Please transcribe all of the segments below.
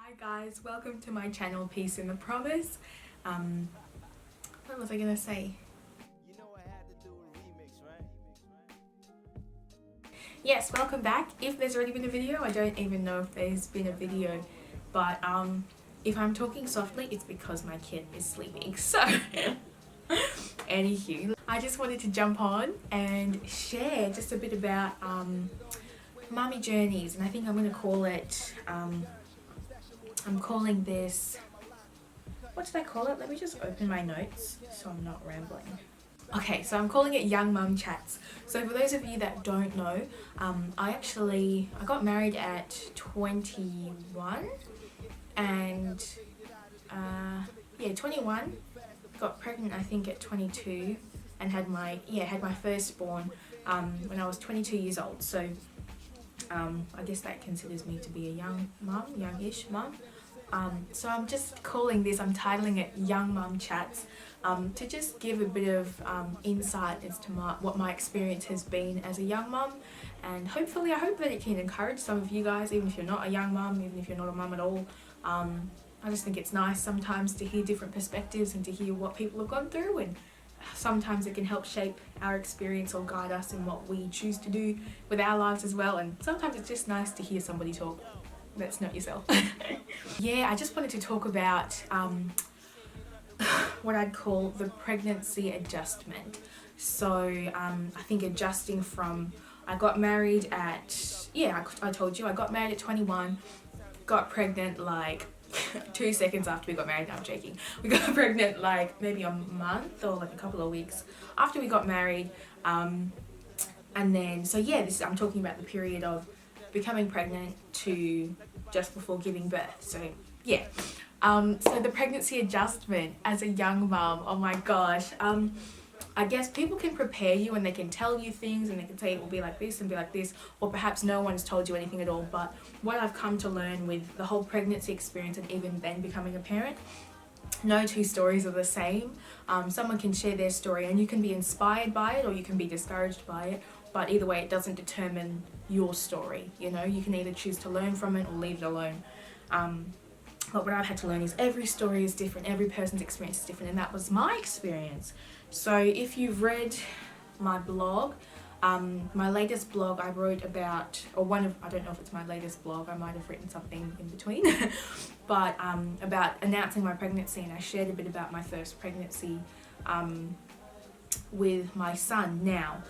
Hi guys, welcome to my channel Peace in the Promise. What was I gonna say? Yes, welcome back. If there's already been a video, I don't even know if there's been a video, but if I'm talking softly, it's because my kid is sleeping. So anywho, I just wanted to jump on and share just a bit about mummy journeys, and I think I'm gonna call it I'm calling this, what did I call it? Let me just open my notes so I'm not rambling. Okay, so I'm calling it Young Mum Chats. So for those of you that don't know, I got married at 21 and 21, got pregnant I think at 22 and had my firstborn when I was 22 years old. So I guess that considers me to be a young mum, youngish mum. So I'm just calling this, I'm titling it Young Mum Chats, to just give a bit of insight as to what my experience has been as a young mum, and hopefully I hope that it can encourage some of you guys, even if you're not a young mum, even if you're not a mum at all. I just think it's nice sometimes to hear different perspectives and to hear what people have gone through, and sometimes it can help shape our experience or guide us in what we choose to do with our lives as well. And sometimes it's just nice to hear somebody talk that's not yourself. Yeah, I just wanted to talk about what I'd call the pregnancy adjustment. So I think adjusting from, I got married at, I told you, I got married at 21, got pregnant like 2 seconds after we got married. No, I'm joking. We got pregnant like maybe a month or like a couple of weeks after we got married. And then, so yeah, I'm talking about the period of becoming pregnant to just before giving birth. So yeah, so the pregnancy adjustment as a young mum, oh my gosh. I guess people can prepare you and they can tell you things and they can say it will be like this and be like this, or perhaps no one's told you anything at all. But what I've come to learn with the whole pregnancy experience and even then becoming a parent, no two stories are the same. Someone can share their story and you can be inspired by it or you can be discouraged by it, but either way it doesn't determine your story. You know, you can either choose to learn from it or leave it alone. But what I've had to learn is every story is different, every person's experience is different, and that was my experience. So if you've read my blog, my latest blog I wrote about, or I don't know if it's my latest blog, I might have written something in between, but about announcing my pregnancy, and I shared a bit about my first pregnancy with my son now.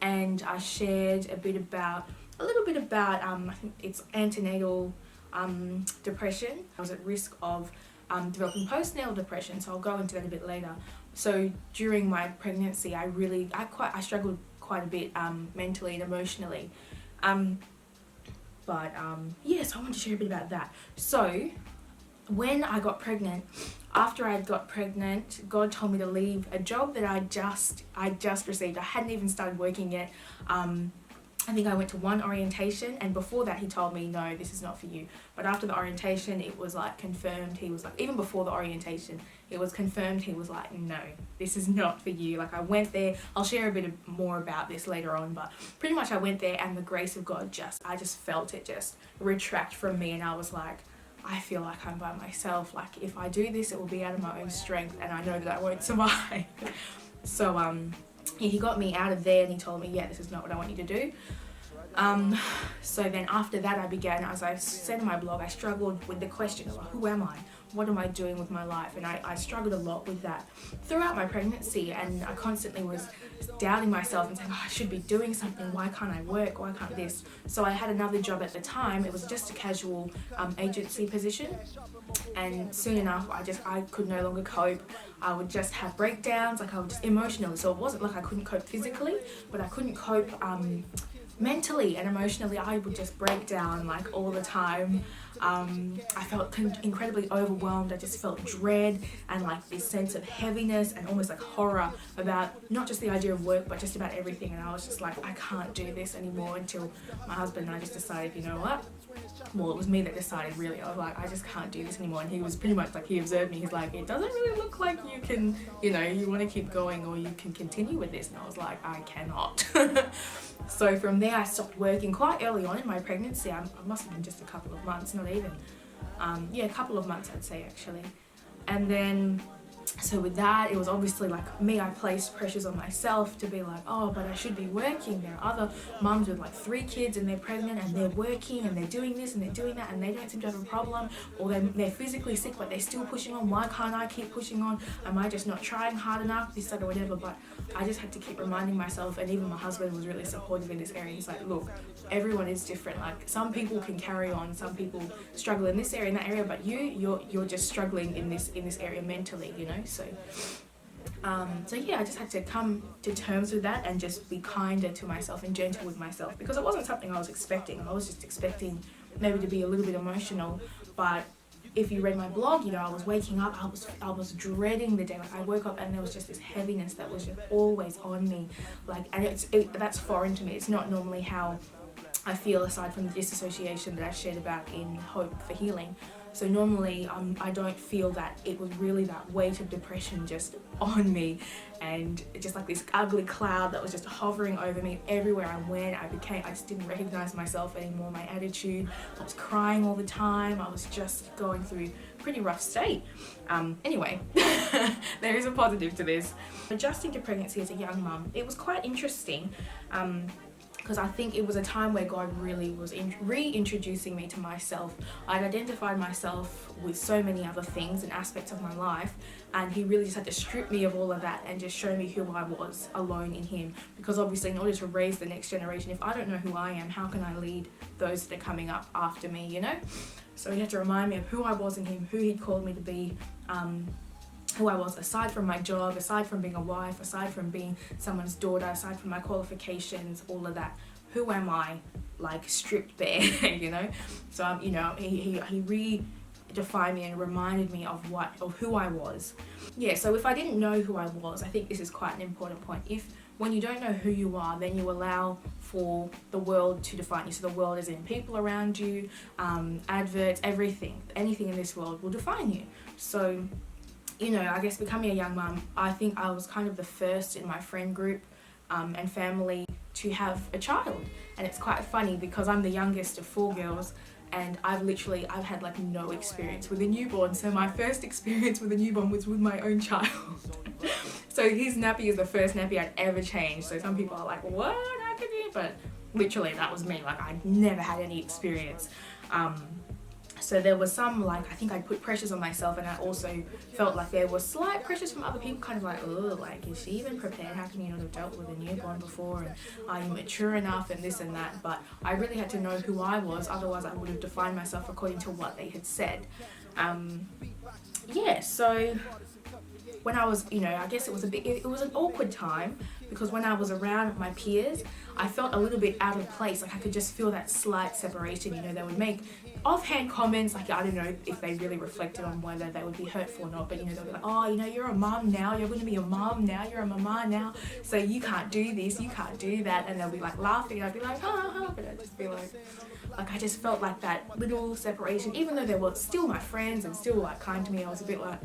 And I shared a little bit about I think it's antenatal depression. I was at risk of developing postnatal depression, so I'll go into that a bit later. So during my pregnancy, I struggled quite a bit mentally and emotionally. So I want to share a bit about that. So when I got pregnant, after I got pregnant, God told me to leave a job that I just received. I hadn't even started working yet. I think I went to one orientation, and before that he told me, no, this is not for you. But after the orientation, it was like confirmed. He was like, even before the orientation, it was confirmed. He was like, no, this is not for you. Like, I went there, I'll share a bit more about this later on, but pretty much I went there and the grace of God I just felt it just retract from me, and I was like, I feel like I'm by myself. Like, if I do this, it will be out of my own strength, and I know that I won't survive. So he got me out of there and he told me, yeah, this is not what I want you to do. So then after that I began, as I said in my blog, I struggled with the question of who am I? What am I doing with my life? And I struggled a lot with that throughout my pregnancy, and I constantly was doubting myself and saying, I should be doing something, why can't I work, why can't this? So I had another job at the time. It was just a casual agency position, and soon enough I could no longer cope. I would just have breakdowns, like I was just emotionally. So it wasn't like I couldn't cope physically, but I couldn't cope mentally and emotionally. I would just break down like all the time. I felt incredibly overwhelmed. I just felt dread and like this sense of heaviness and almost like horror about not just the idea of work, but just about everything. And I was just like, I can't do this anymore, until my husband and I just decided, you know what? Well, it was me that decided, really. I was like, I just can't do this anymore. And he was pretty much like, he observed me. He's like, it doesn't really look like you can, you want to keep going or you can continue with this. And I was like, I cannot. So from there I stopped working quite early on in my pregnancy. I must have been just a couple of months, not even. Yeah, a couple of months I'd say actually. And then, so with that, it was obviously like me, I placed pressures on myself to be like, oh, but I should be working. There are other mums with like 3 kids and they're pregnant and they're working and they're doing this and they're doing that and they don't seem to have a problem, or they're physically sick but they're still pushing on. Why can't I keep pushing on? Am I just not trying hard enough? This, that, or whatever. But I just had to keep reminding myself, and even my husband was really supportive in this area. He's like, look, everyone is different. Like some people can carry on, some people struggle in this area, in that area, but you're just struggling in this area mentally, you know. So yeah, I just had to come to terms with that and just be kinder to myself and gentle with myself, because it wasn't something I was expecting. I was just expecting maybe to be a little bit emotional. But if you read my blog, you know, I was waking up, I was dreading the day. Like I woke up and there was just this heaviness that was just always on me. Like, and that's foreign to me. It's not normally how I feel, aside from the disassociation that I shared about in Hope for Healing. So normally I don't feel that. It was really that weight of depression just on me, and just like this ugly cloud that was just hovering over me everywhere I went. I just didn't recognize myself anymore, my attitude. I was crying all the time. I was just going through a pretty rough state. Anyway, there is a positive to this. Adjusting to pregnancy as a young mum, it was quite interesting. Because I think it was a time where God really was reintroducing me to myself. I'd identified myself with so many other things and aspects of my life, and he really just had to strip me of all of that and just show me who I was alone in him. Because obviously in order to raise the next generation, if I don't know who I am, how can I lead those that are coming up after me, you know? So he had to remind me of who I was in him, who he'd called me to be, who I was aside from my job, aside from being a wife, aside from being someone's daughter, aside from my qualifications, all of that. Who am I, like, stripped bare, you know? So, you know, he redefined me and reminded me of who I was. Yeah, so if I didn't know who I was, I think this is quite an important point. When you don't know who you are, then you allow for the world to define you. So the world is in people around you, adverts, everything, anything in this world will define you. So, you know, I guess becoming a young mum, I think I was kind of the first in my friend group and family to have a child. And it's quite funny because I'm the youngest of 4 girls, and I've had like no experience with a newborn. So my first experience with a newborn was with my own child. So his nappy is the first nappy I'd ever changed. So some people are like, what, how could you? But literally that was me. Like I'd never had any experience. So there was some, like, I think I'd put pressures on myself, and I also felt like there was slight pressures from other people, kind of like, oh, like, is she even prepared? How can you not have dealt with a newborn before? And are you mature enough? And this and that. But I really had to know who I was, otherwise I would have defined myself according to what they had said. Yeah, so when I was, you know, I guess it was an awkward time, because when I was around my peers, I felt a little bit out of place. Like I could just feel that slight separation. You know, they would make offhand comments, like I don't know if they really reflected on whether they would be hurtful or not, but you know, they'll be like, oh, you know, you're a mum now, you're going to be a mum now, you're a mama now, so you can't do this, you can't do that, and they'll be like laughing, and I'd be like, ha ha, but I'd just be like I just felt like that little separation, even though they were still my friends and still like kind to me. I was a bit like,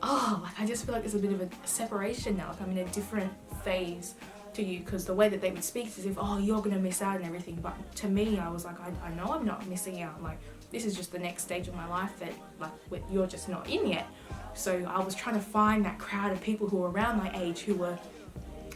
oh, like I just feel like there's a bit of a separation now, like I'm in a different phase to you, because the way that they would speak is as if, oh, you're gonna miss out and everything. But to me, I was like, I know I'm not missing out. Like this is just the next stage of my life that like you're just not in yet. So I was trying to find that crowd of people who were around my age who were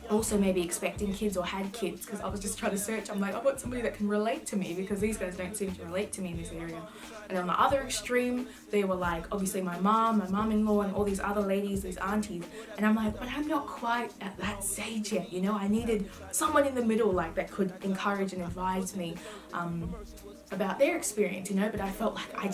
also maybe expecting kids or had kids, because I was just trying to search. I'm like, I want somebody that can relate to me, because these guys don't seem to relate to me in this area. And on the other extreme, they were like, obviously my mum-in-law, and all these other ladies, these aunties. And I'm like, but I'm not quite at that stage yet, you know? I needed someone in the middle, like that could encourage and advise me about their experience, you know. But I felt like I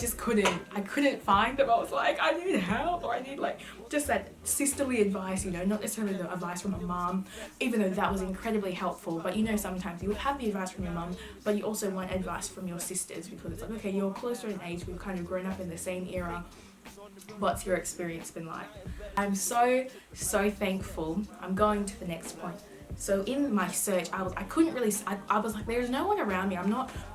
couldn't find them. I was like, I need help, or I need like just that sisterly advice, you know, not necessarily the advice from a mum, even though that was incredibly helpful. But you know, sometimes you have the advice from your mum, but you also want advice from your sisters, because it's like, okay, you're closer in age, we've kind of grown up in the same era. What's your experience been like? I'm so thankful. I'm going to the next point. So in my search, I was like, there's no one around me.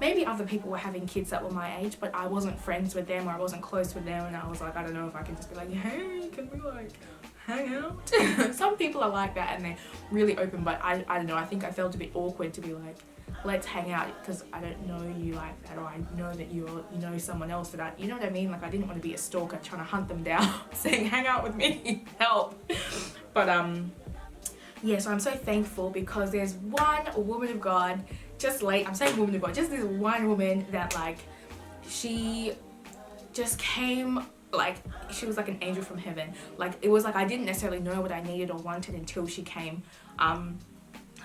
Maybe other people were having kids that were my age, but I wasn't friends with them, or I wasn't close with them. And I was like, I don't know if I can just be like, hey, can we like hang out. Some people are like that and they're really open, but I don't know, I think I felt a bit awkward to be like, let's hang out, because I don't know you like that, or I know that you know someone else that you know what I mean? Like, I didn't want to be a stalker trying to hunt them down saying hang out with me, help. But yeah, so I'm so thankful because there's one woman of God, I'm saying woman of God, just this one woman that like, she just came, like, she was like an angel from heaven. Like, it was like I didn't necessarily know what I needed or wanted until she came.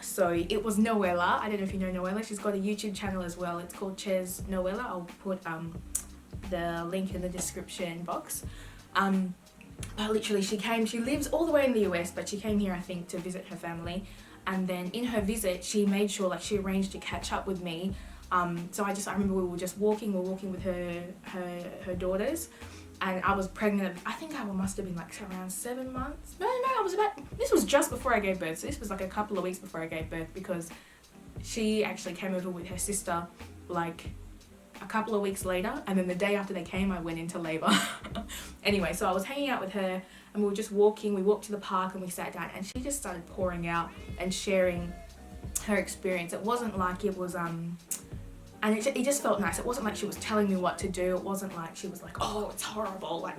So it was Noella. I don't know if you know Noella. She's got a YouTube channel as well. It's called Ches Noella. I'll put the link in the description box. But literally, she lives all the way in the US, but she came here, I think, to visit her family. And then in her visit, she made sure, like, she arranged to catch up with me. So I remember we were just walking with her daughters. And I was pregnant, I think I must have been like around 7 months. No, this was just before I gave birth. So this was like a couple of weeks before I gave birth, because she actually came over with her sister like a couple of weeks later. And then the day after they came, I went into labor. Anyway, so I was hanging out with her and we were just walking. We walked to the park and we sat down and she just started pouring out and sharing her experience. It wasn't like it was, and it just felt nice. It wasn't like she was telling me what to do. It wasn't like she was like, oh, it's horrible. Like,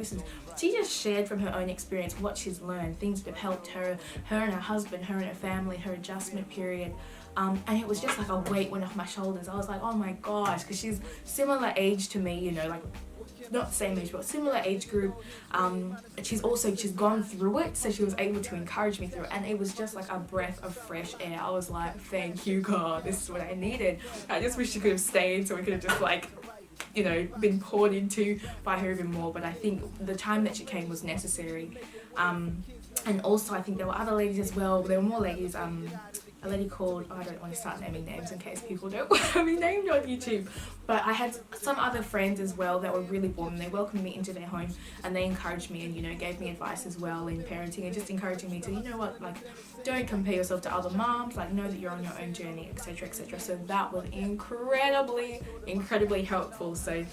she just shared from her own experience what she's learned, things that have helped her and her husband, her and her family, her adjustment period. And it was just like a weight went off my shoulders. I was like, oh my gosh, because she's similar age to me, you know, like, not the same age, but similar age group. She's gone through it, so she was able to encourage me through it, and it was just like a breath of fresh air. I was like, thank you, God, this is what I needed. I just wish she could have stayed so we could have just like, you know, been poured into by her even more. But I think the time that she came was necessary. And also I think there were other ladies as well. There were more ladies. A lady called, I don't want to start naming names in case people don't want to be named on YouTube, but I had some other friends as well that were really warm. They welcomed me into their home and they encouraged me and, you know, gave me advice as well in parenting, and just encouraging me to, you know what, like, don't compare yourself to other moms, like, know that you're on your own journey, etc, etc. So that was incredibly helpful. So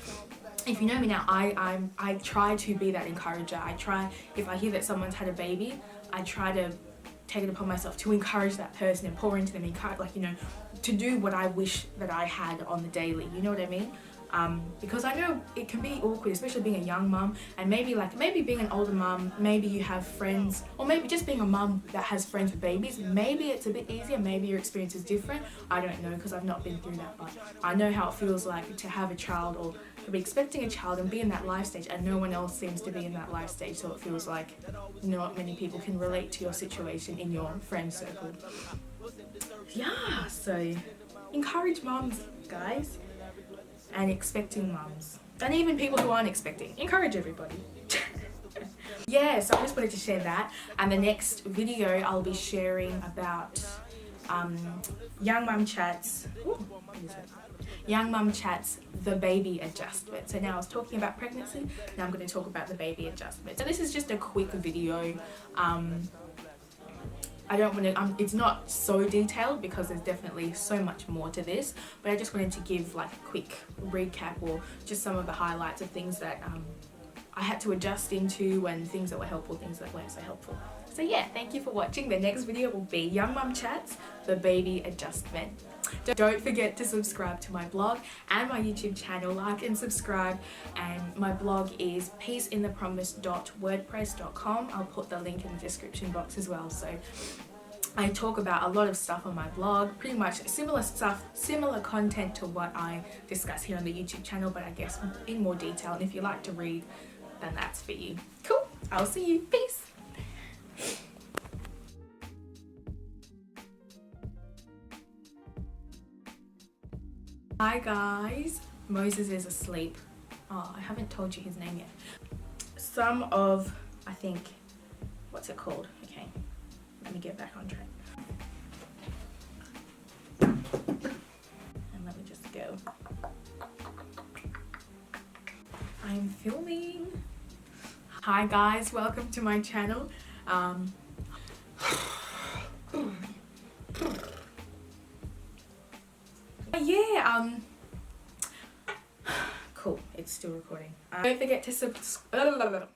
if you know me now, I try to be that encourager. I try, if I hear that someone's had a baby, I try to take it upon myself to encourage that person and pour into them, encourage, like, you know, to do what I wish that I had on the daily, you know what I mean? Because I know it can be awkward, especially being a young mum, and maybe being an older mum, maybe you have friends, or maybe just being a mum that has friends with babies, maybe it's a bit easier, maybe your experience is different. I don't know, because I've not been through that, but I know how it feels like to have a child or to be expecting a child and be in that life stage, and no one else seems to be in that life stage, so it feels like not many people can relate to your situation in your friend circle. Yeah, so encourage mums, guys, and expecting mums, and even people who aren't expecting. Encourage everybody. Yeah, so I just wanted to share that. And the next video I'll be sharing about Young Mum Chats. Ooh, what is it? Young Mum Chats, the baby adjustment. So now I was talking about pregnancy, now I'm going to talk about the baby adjustment. So this is just a quick video. I don't want to, it's not so detailed because there's definitely so much more to this, but I just wanted to give like a quick recap or just some of the highlights of things that I had to adjust into, and things that were helpful, things that weren't so helpful. So yeah, thank you for watching. The next video will be Young Mum Chats, the baby adjustment. Don't forget to subscribe to my blog and my YouTube channel, like and subscribe. And my blog is peaceinthepromise.wordpress.com. I'll put the link in the description box as well. So I talk about a lot of stuff on my blog, pretty much similar stuff, similar content to what I discuss here on the YouTube channel, but I guess in more detail. And if you like to read, then that's for you. Cool, I'll see you, peace. Hi guys, Moses is asleep. Oh, I haven't told you his name yet. Some of, I think, what's it called? Okay, let me get back on track. And let me just go. I'm filming. Hi guys, welcome to my channel. Yeah, cool, it's still recording. Don't forget to subscribe.